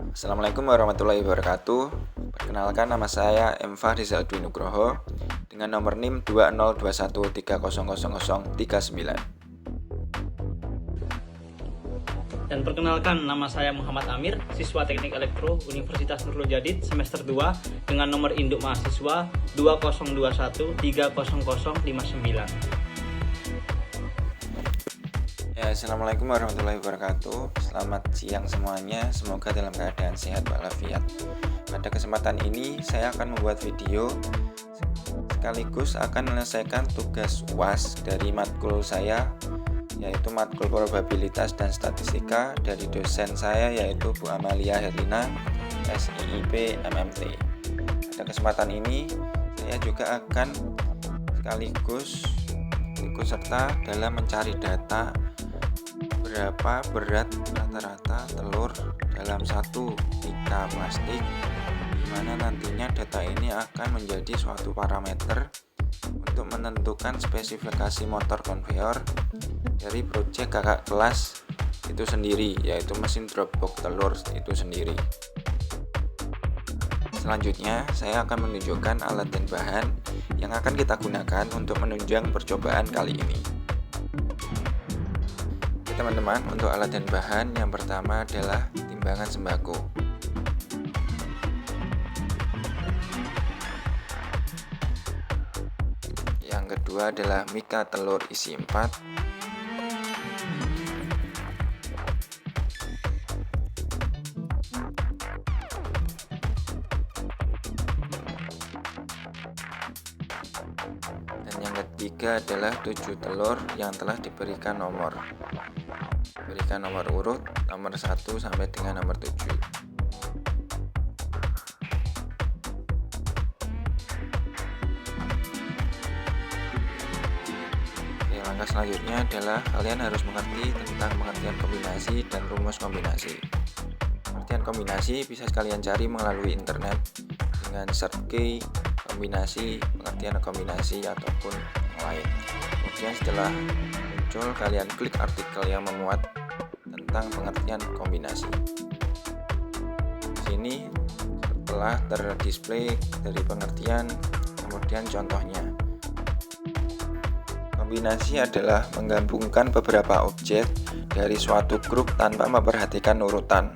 Assalamualaikum warahmatullahi wabarakatuh. Perkenalkan, nama saya M. Fahrizal Dwi Nugroho dengan nomor NIM 2021300039. Dan perkenalkan, nama saya Muhammad Amir, siswa Teknik Elektro Universitas Nurul Jadid semester 2 dengan nomor induk mahasiswa 2021300059. Assalamualaikum warahmatullahi wabarakatuh. Selamat siang semuanya, semoga dalam keadaan sehat walafiat. Pada kesempatan ini saya akan membuat video sekaligus akan menyelesaikan tugas UAS dari matkul saya, yaitu matkul probabilitas dan statistika dari dosen saya, yaitu Bu Amalia Herlina, SIIP MMT. Pada kesempatan ini saya juga akan sekaligus ikut serta dalam mencari data berapa berat rata-rata telur dalam 1 mika plastik, di mana nantinya data ini akan menjadi suatu parameter untuk menentukan spesifikasi motor konveyor dari proyek kakak kelas itu sendiri, yaitu mesin drop box telur itu sendiri. Selanjutnya saya akan menunjukkan alat dan bahan yang akan kita gunakan untuk menunjang percobaan kali ini. Teman-teman, untuk alat dan bahan, yang pertama adalah timbangan sembako. Yang kedua adalah mika telur isi 4. Dan yang ketiga adalah 7 telur yang telah diberikan nomor urut nomor 1 sampai dengan nomor 7. Langkah selanjutnya adalah kalian harus mengerti tentang pengertian kombinasi dan rumus kombinasi. Pengertian kombinasi bisa kalian cari melalui internet dengan search key kombinasi, pengertian kombinasi ataupun yang lain. Kemudian setelah muncul, kalian klik artikel yang memuat tentang pengertian kombinasi. Di sini setelah terdisplay dari pengertian, kemudian contohnya. Kombinasi adalah menggabungkan beberapa objek dari suatu grup tanpa memperhatikan urutan.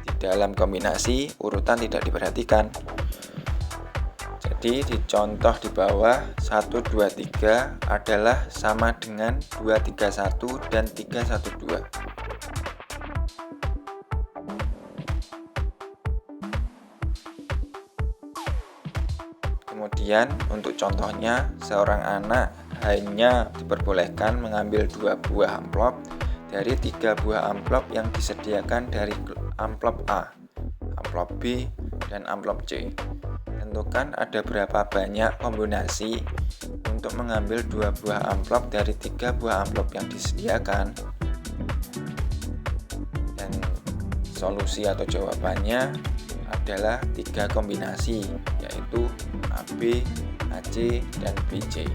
Di dalam kombinasi, urutan tidak diperhatikan. Jadi di contoh di bawah 1, 2, 3 adalah sama dengan 2, 3, 1 dan 3, 1, 2. Kemudian untuk contohnya, seorang anak hanya diperbolehkan mengambil 2 buah amplop dari 3 buah amplop yang disediakan dari amplop A, amplop B, dan amplop C. Tentukan ada berapa banyak kombinasi untuk mengambil 2 buah amplop dari 3 buah amplop yang disediakan. Dan solusi atau jawabannya adalah 3 kombinasi, yaitu AB, AC, dan BC.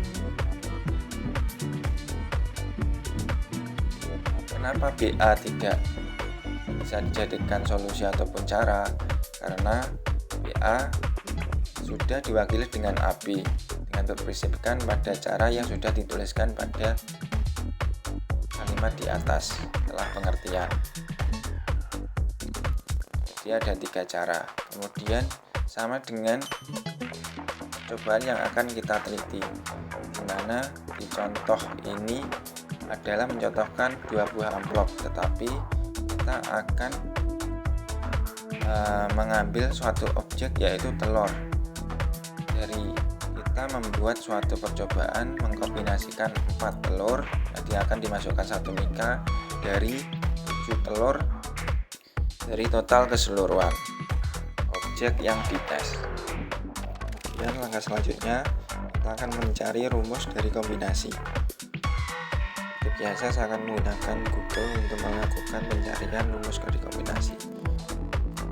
Kenapa BA tidak bisa dijadikan solusi ataupun cara? Karena BA sudah diwakili dengan AB dengan berprinsipkan pada cara yang sudah dituliskan pada kalimat di atas setelah pengertian. Jadi ada 3 cara. Kemudian sama dengan percobaan yang akan kita teliti, di mana di contoh ini adalah mencontohkan 2 buah amplop, tetapi kita akan mengambil suatu objek, yaitu telur. Dari kita membuat suatu percobaan mengkombinasikan 4 telur, nanti akan dimasukkan 1 mika dari 7 telur dari total keseluruhan objek yang dites. Dan langkah selanjutnya kita akan mencari rumus dari kombinasi. Seperti biasa, saya akan menggunakan Google untuk melakukan pencarian rumus dari kombinasi.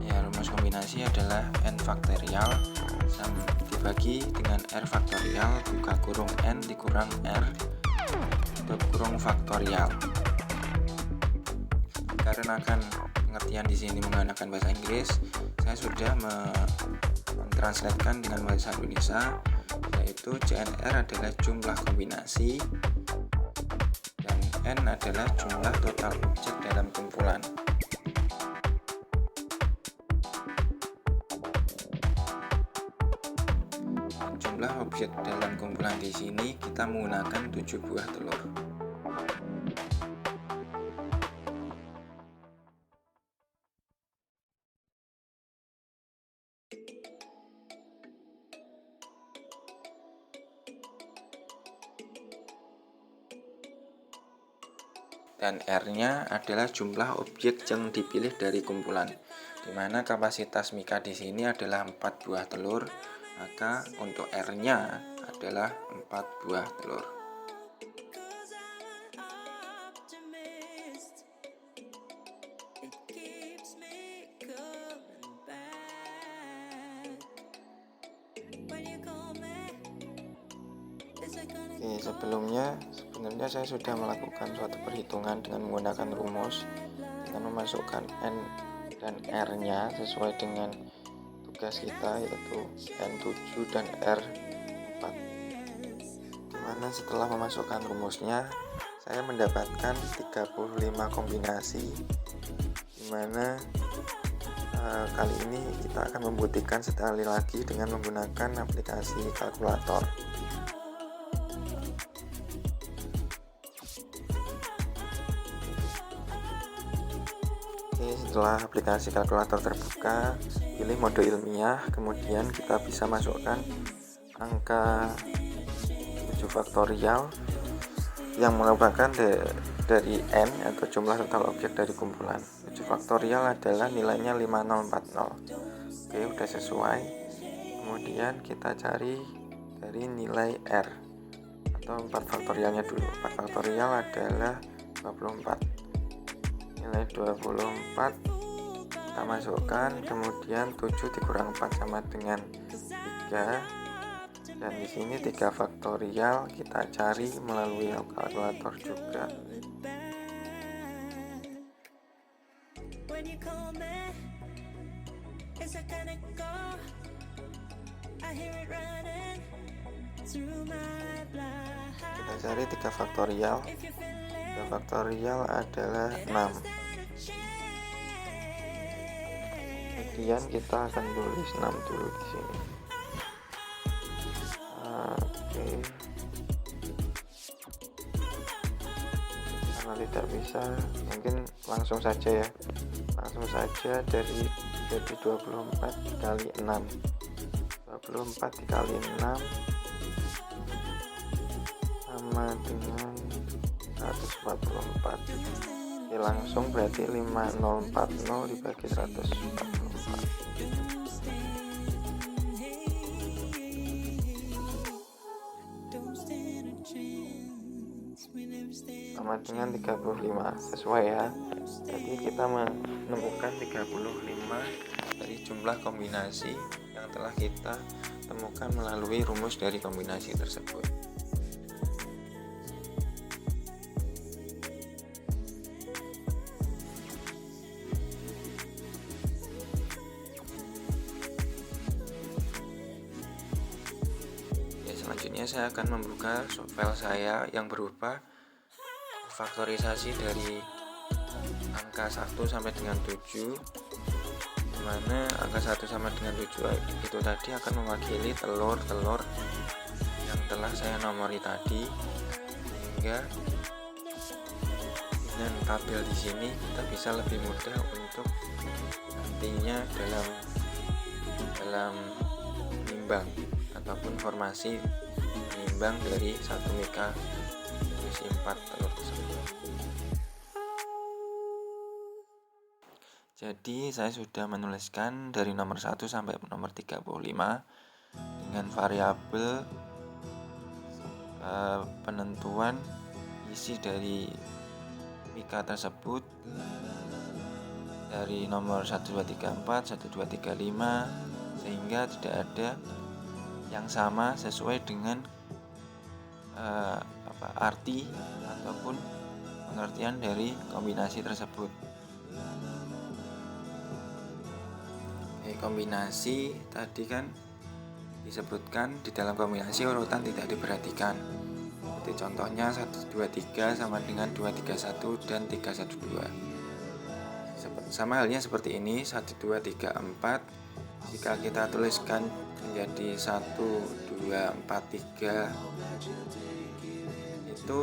Ya, rumus kombinasi adalah n faktorial dibagi dengan r faktorial buka kurung n dikurang r tutup kurung faktorial. Dikarenakan pengertian di sini menggunakan bahasa Inggris, saya sudah mentranslatekan dengan bahasa Indonesia, yaitu CNR adalah jumlah kombinasi dan N adalah jumlah total objek dalam kumpulan. Jumlah objek dalam kumpulan di sini kita menggunakan 7 buah telur. Dan R-nya adalah jumlah objek yang dipilih dari kumpulan, di mana kapasitas Mika di sini adalah 4 buah telur, maka untuk R-nya adalah 4 buah telur. Oke, sebenarnya saya sudah melakukan suatu perhitungan dengan menggunakan rumus dengan memasukkan N dan R-nya sesuai dengan tugas kita, yaitu N7 dan R4. Dimana setelah memasukkan rumusnya, saya mendapatkan 35 kombinasi, dimana kali ini kita akan membuktikan sekali lagi dengan menggunakan aplikasi kalkulator. Setelah aplikasi kalkulator terbuka, pilih mode ilmiah, kemudian kita bisa masukkan angka 7 faktorial yang merupakan dari N atau jumlah total objek dari kumpulan. 7 faktorial adalah nilainya 5040. Oke, udah sesuai. Kemudian kita cari dari nilai R atau 4 faktorialnya dulu. 4 faktorial adalah 24. Nilai 24 kita masukkan, kemudian 7 dikurang 4 sama dengan 3, dan di sini 3 faktorial kita cari melalui kalkulator juga. Kita cari 3 faktorial. 3 faktorial adalah 6. Kemudian kita akan tulis 6 dulu di sini. Oke. Karena tidak bisa, mungkin langsung saja ya. Langsung saja dari 24 dikali 6. 24 dikali 6 sama dengan 144. Oke, langsung berarti 5040 dibagi 144 sama dengan 35, sesuai ya. Jadi kita menemukan 35 dari jumlah kombinasi yang telah kita temukan melalui rumus dari kombinasi tersebut. Selanjutnya saya akan membuka file saya yang berupa faktorisasi dari angka 1 sampai dengan 7, dimana angka 1 sama dengan 7 itu tadi akan mewakili telur-telur yang telah saya nomori tadi, sehingga dengan tabel di sini kita bisa lebih mudah untuk nantinya dalam menimbang ataupun formasi menimbang dari satu Mika berisi 4 telur tersebut. Jadi saya sudah menuliskan dari nomor 1 sampai nomor 35 dengan variabel penentuan isi dari Mika tersebut dari nomor 1234, 1235, sehingga tidak ada yang sama sesuai dengan arti ataupun pengertian dari kombinasi tersebut. Kombinasi tadi kan disebutkan di dalam kombinasi urutan tidak diperhatikan. Seperti contohnya 123 sama dengan 231 dan 312. Sama halnya seperti ini, 1234 jika kita tuliskan menjadi 1243 itu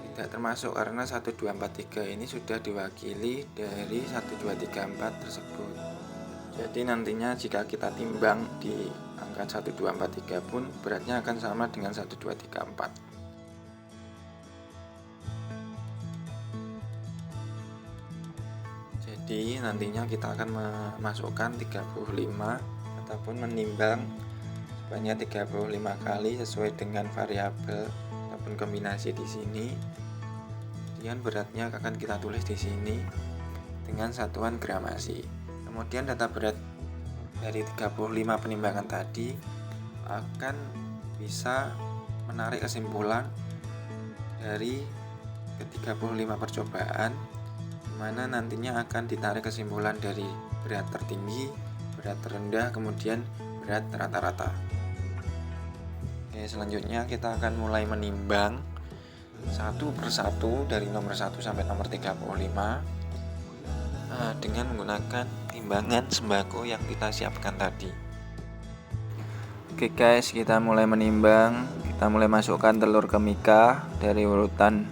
tidak termasuk karena 1243 ini sudah diwakili dari 1234 tersebut. Jadi nantinya jika kita timbang di angka 1243 pun beratnya akan sama dengan 1234. Jadi nantinya kita akan memasukkan 35 ataupun menimbang sebanyak 35 kali sesuai dengan variabel ataupun kombinasi di sini. Kemudian beratnya akan kita tulis di sini dengan satuan gramasi. Kemudian data berat dari 35 penimbangan tadi akan bisa menarik kesimpulan dari ke-35 percobaan, di mana nantinya akan ditarik kesimpulan dari berat tertinggi, berat terendah, kemudian berat rata-rata. Oke, selanjutnya kita akan mulai menimbang satu persatu dari nomor 1 sampai nomor 35 dengan menggunakan timbangan sembako yang kita siapkan tadi. Oke guys, kita mulai menimbang. Kita mulai masukkan telur ke mika dari urutan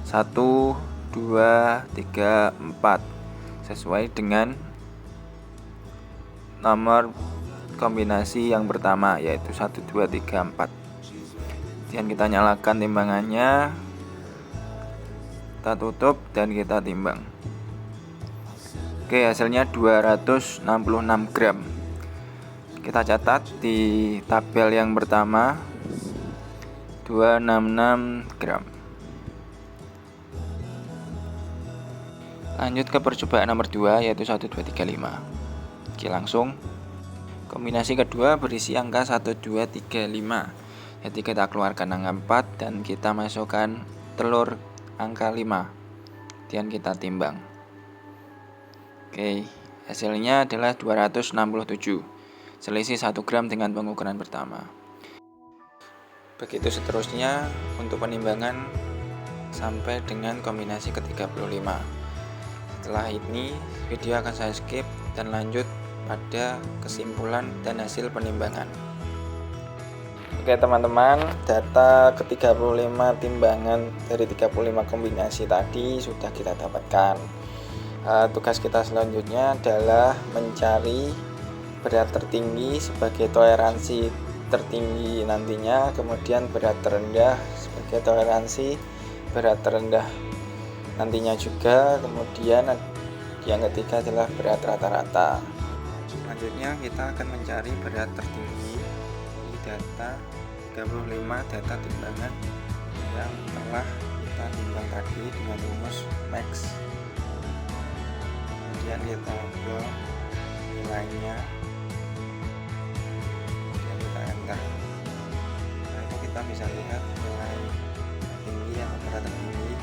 1, 2, 3, 4 sesuai dengan nomor kombinasi yang pertama, yaitu 1, 2, 3, 4. Kemudian kita nyalakan timbangannya, kita tutup dan kita timbang. Oke, hasilnya 266 gram. Kita catat di tabel yang pertama 266 gram. Lanjut ke percobaan nomor 2 yaitu 1, 2, 3, 5. Oke, langsung. Kombinasi kedua berisi angka 1, 2, 3, 5. Jadi kita keluarkan angka 4 dan kita masukkan telur angka 5. Kemudian kita timbang. Oke, hasilnya adalah 267. Selisih 1 gram dengan pengukuran pertama. Begitu seterusnya untuk penimbangan sampai dengan kombinasi ke-35. Setelah ini video akan saya skip dan lanjut pada kesimpulan dan hasil penimbangan. Oke teman-teman, data ke-35 timbangan dari 35 kombinasi tadi sudah kita dapatkan. Tugas kita selanjutnya adalah mencari berat tertinggi sebagai toleransi tertinggi nantinya, kemudian berat terendah sebagai toleransi berat terendah nantinya juga, kemudian yang ketiga adalah berat rata-rata. Selanjutnya kita akan mencari berat tertinggi di data 35 data timbangan yang telah kita timbang tadi dengan rumus max. Kemudian kita buat nilainya, kemudian kita enter. Nah, itu kita bisa lihat nilai tinggi atau berat tertinggi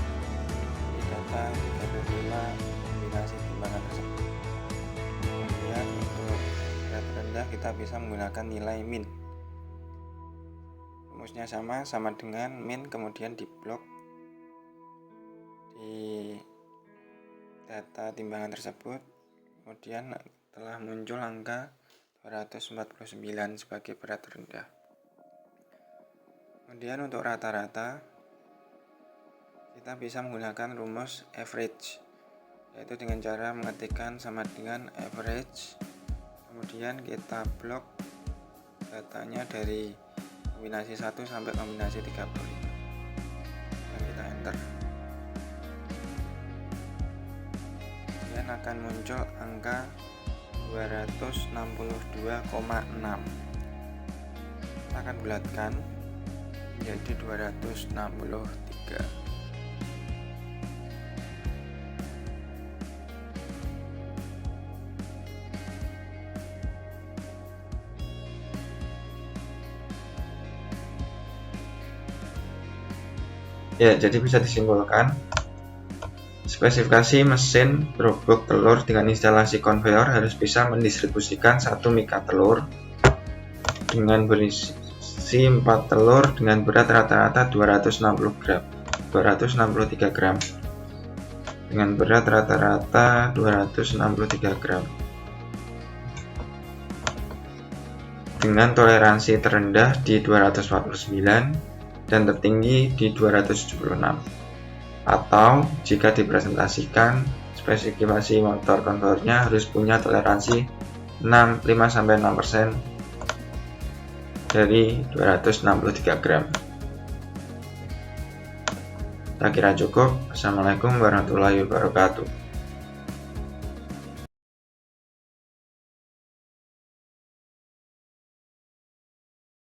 di data 35 kombinasi timbangan tersebut. Kemudian untuk berat rendah kita bisa menggunakan nilai min. Rumusnya sama dengan min, kemudian diblok di data timbangan tersebut, kemudian telah muncul angka 249 sebagai berat rendah. Kemudian untuk rata-rata kita bisa menggunakan rumus average, yaitu dengan cara mengetikkan sama dengan average, kemudian kita blok datanya dari kombinasi 1 sampai kombinasi 35 dan kita enter. Kemudian akan muncul angka 262,6. Kita akan bulatkan menjadi 263. Ya, jadi bisa disimpulkan Spesifikasi mesin berobok telur dengan instalasi konveyor harus bisa mendistribusikan 1 mika telur dengan berisi 4 telur dengan berat rata-rata 263 gram dengan berat rata-rata 263 gram dengan toleransi terendah di 249 dan tertinggi di 276. Atau jika dipresentasikan, spesifikasi motor konveyornya harus punya toleransi 5-6% dari 263 gram. Saya kira cukup. Assalamualaikum warahmatullahi wabarakatuh.